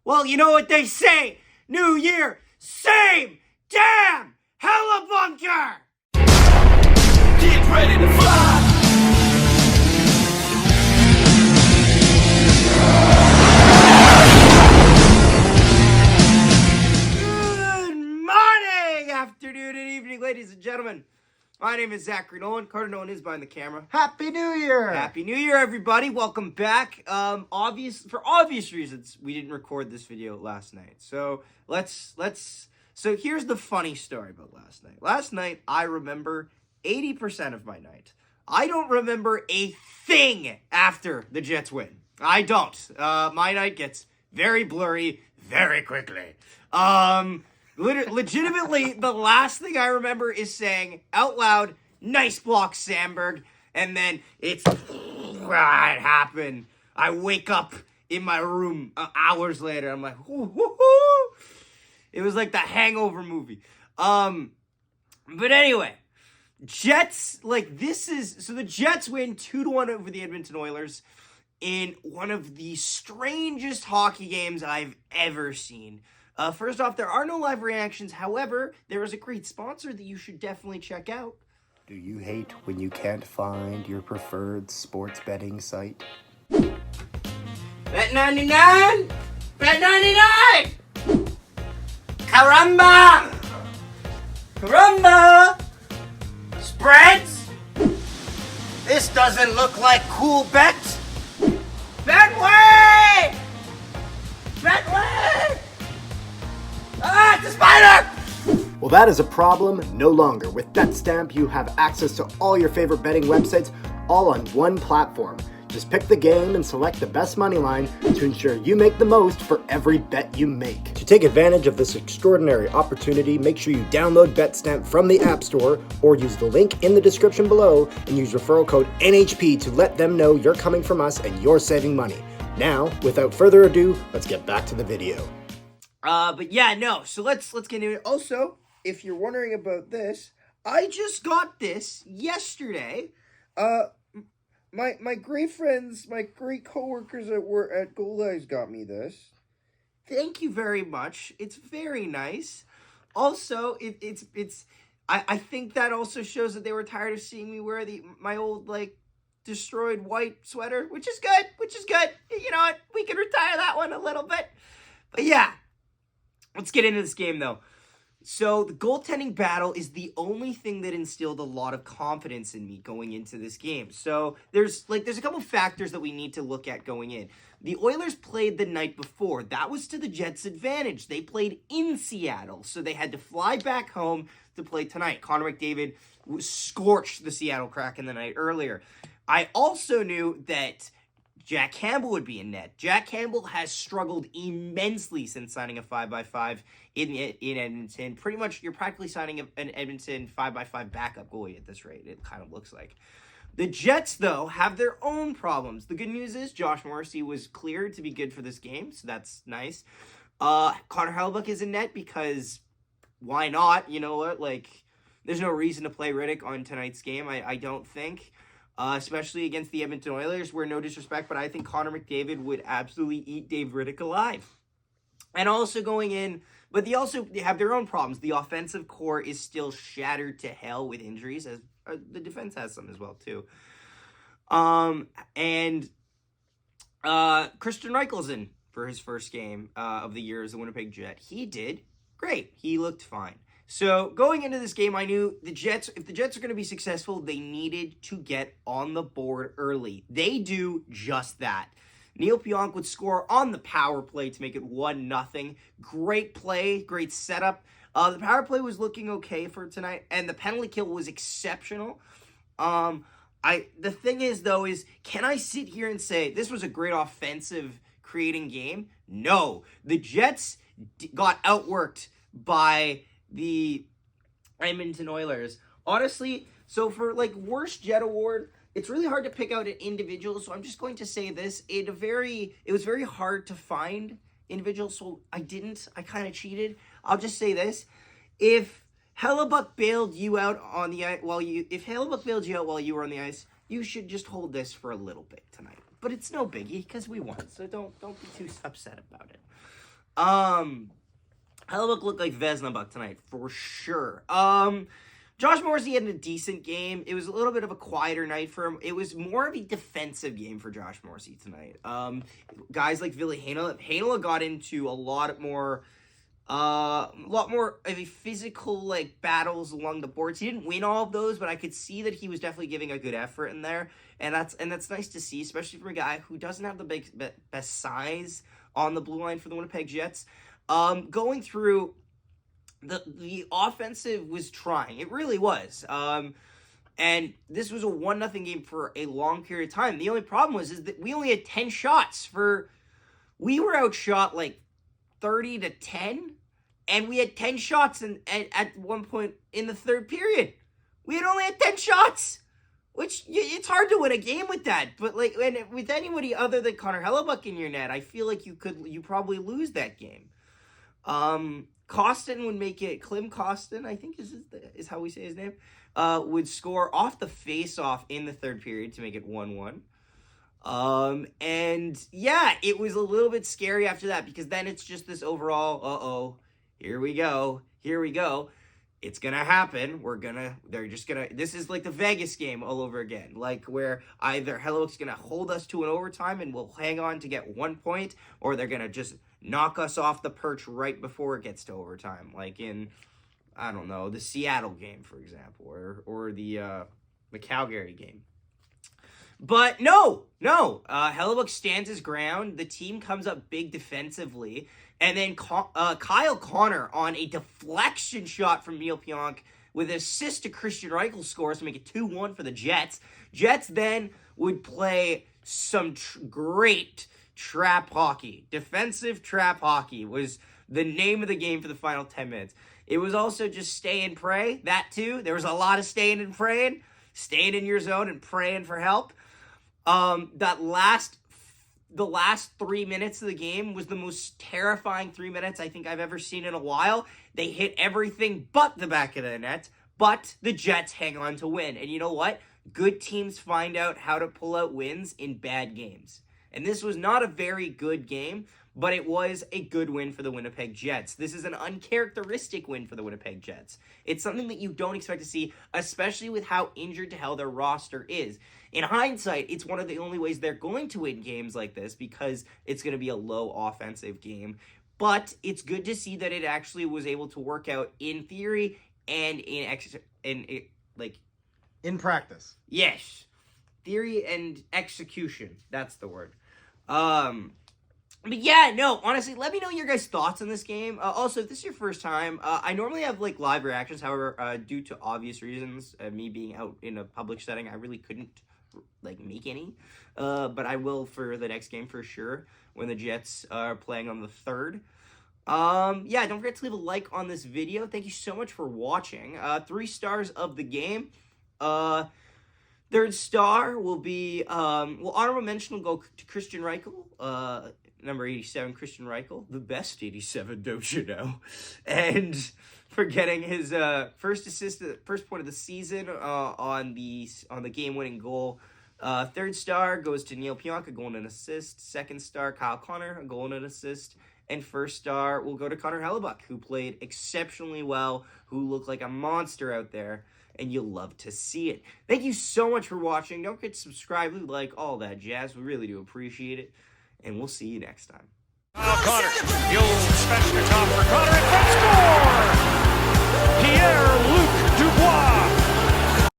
Well, you know what they say. New year, same damn hellabunker! Get ready to fly! Good morning, afternoon, and evening, ladies and gentlemen. My name is Zachary Nolan. Carter Nolan is behind the camera. Happy New Year! Happy New Year, everybody. Welcome back. For obvious reasons, we didn't record this video last night. So so here's the funny story about last night. Last night, I remember 80% of my night. I don't remember a thing after the Jets win. I don't. My night gets very blurry very quickly. Legitimately, the last thing I remember is saying out loud, "Nice block, Sandberg," and then it happened. I wake up in my room hours later. I'm like, whoo. It was like the Hangover movie. But anyway, Jets, the Jets win 2-1 over the Edmonton Oilers in one of the strangest hockey games I've ever seen. First off, there are no live reactions. However, there is a great sponsor that you should definitely check out. Do you hate when you can't find your preferred sports betting site? Bet99! Bet99! Caramba! Caramba! Spreads? This doesn't look like cool bets. Betway! Betway! Ah, it's a spider! Well, that is a problem no longer. With BetStamp, you have access to all your favorite betting websites all on one platform. Just pick the game and select the best money line to ensure you make the most for every bet you make. To take advantage of this extraordinary opportunity, make sure you download BetStamp from the App Store or use the link in the description below and use referral code NHP to let them know you're coming from us and you're saving money. Now, without further ado, let's get back to the video. But yeah, no. So let's get into it. Also, if you're wondering about this, I just got this yesterday. My great friends, my great coworkers at Gold Eyes got me this. Thank you very much. It's very nice. Also, I think that also shows that they were tired of seeing me wear my old destroyed white sweater, which is good. You know what? We can retire that one a little bit. But yeah. Let's get into this game, though. So, the goaltending battle is the only thing that instilled a lot of confidence in me going into this game. So, there's a couple factors that we need to look at going in. The Oilers played the night before. That was to the Jets' advantage. They played in Seattle, so they had to fly back home to play tonight. Connor McDavid scorched the Seattle Kraken the night earlier. I also knew that Jack Campbell would be in net. Jack Campbell has struggled immensely since signing a 5x5 in Edmonton. Pretty much, you're practically signing an Edmonton 5x5 backup goalie at this rate, it kind of looks like. The Jets, though, have their own problems. The good news is Josh Morrissey was cleared to be good for this game, so that's nice. Connor Hellebuyck is in net because why not? You know what? There's no reason to play Riddick on tonight's game, I don't think. Especially against the Edmonton Oilers, where no disrespect, but I think Connor McDavid would absolutely eat Dave Riddick alive. And also going in, but they also have their own problems. The offensive core is still shattered to hell with injuries, as the defense has some as well, too. Christian Reichel's in for his first game of the year as a Winnipeg Jet. He did great. He looked fine. So, going into this game, I knew if the Jets are going to be successful, they needed to get on the board early. They do just that. Neil Pionk would score on the power play to make it 1-0. Great play, great setup. The power play was looking okay for tonight, and the penalty kill was exceptional. The thing is, though, can I sit here and say this was a great offensive creating game? No. The Jets got outworked by the Edmonton Oilers. Honestly, so for worst Jet award, it's really hard to pick out an individual, so I'm just going to say this. It was very hard to find individuals, so I kind of cheated. I'll just say this. If Hellebuyck bailed you out on the ice while you were on the ice, you should just hold this for a little bit tonight. But it's no biggie because we won, so don't be too upset about it. Hellebuyck looked like Vesna tonight, for sure. Josh Morrissey had a decent game. It was a little bit of a quieter night for him. It was more of a defensive game for Josh Morrissey tonight. Guys like Ville Heinola got into a lot more of a physical, like, battles along the boards. He didn't win all of those, but I could see that he was definitely giving a good effort in there, and that's nice to see, especially for a guy who doesn't have the best size on the blue line for the Winnipeg Jets. Going through the offensive was trying. It really was. And this was a 1-0 game for a long period of time. The only problem is that we only had 10 shots we were outshot like 30-10, and we had 10 shots at one point in the third period. We had only had 10 shots, which it's hard to win a game with that. But like, and with anybody other than Connor Hellebuyck in your net, I feel like you probably lose that game. Costin would make it. Klim Costin, I think is how we say his name. Would score off the face-off in the third period to make it 1-1. And yeah, it was a little bit scary after that, because then it's just this overall, here we go. It's gonna happen. This is like the Vegas game all over again. Like, where either Hellebuyck's gonna hold us to an overtime and we'll hang on to get 1 point, or they're gonna just knock us off the perch right before it gets to overtime. Like in, I don't know, the Seattle game, for example, or the Calgary game. But no, Hellebuyck stands his ground. The team comes up big defensively, and then Kyle Connor on a deflection shot from Neil Pionk with an assist to Christian Reichel scores to make it 2-1 for the Jets. Jets then would play some great trap hockey. Defensive trap hockey was the name of the game for the final 10 minutes. It was also just stay and pray, that too. There was a lot of staying and praying, staying in your zone and praying for help. The last 3 minutes of the game was the most terrifying 3 minutes I think I've ever seen in a while. They hit everything but the back of the net, but the Jets hang on to win. And you know what? Good teams find out how to pull out wins in bad games. And this was not a very good game, but it was a good win for the Winnipeg Jets. This is an uncharacteristic win for the Winnipeg Jets. It's something that you don't expect to see, especially with how injured to hell their roster is. In hindsight, it's one of the only ways they're going to win games like this, because it's going to be a low offensive game. But it's good to see that it actually was able to work out in theory and In practice. Yes. Theory and execution. That's the word. But yeah, no, honestly, let me know your guys' thoughts on this game. Also, if this is your first time, I normally have like live reactions. However, due to obvious reasons, me being out in a public setting, I really couldn't like make any. But I will for the next game for sure, when the Jets are playing on the 3rd. Yeah, don't forget to leave a like on this video. Thank you so much for watching. 3 stars of the game. 3rd star will be, honorable mention will go to Christian Reichel, number 87, Christian Reichel, the best 87, don't you know? And for getting his first assist, first point of the season on the game-winning goal. 3rd star goes to Neil Pionk, a goal and an assist. 2nd star, Kyle Connor, a goal and an assist. And 1st star will go to Connor Hellebuyck, who played exceptionally well, who looked like a monster out there, and you'll love to see it. Thank you so much for watching. Don't forget to subscribe, leave a like, all that jazz. We really do appreciate it, and we'll see you next time. Connor, the old specialist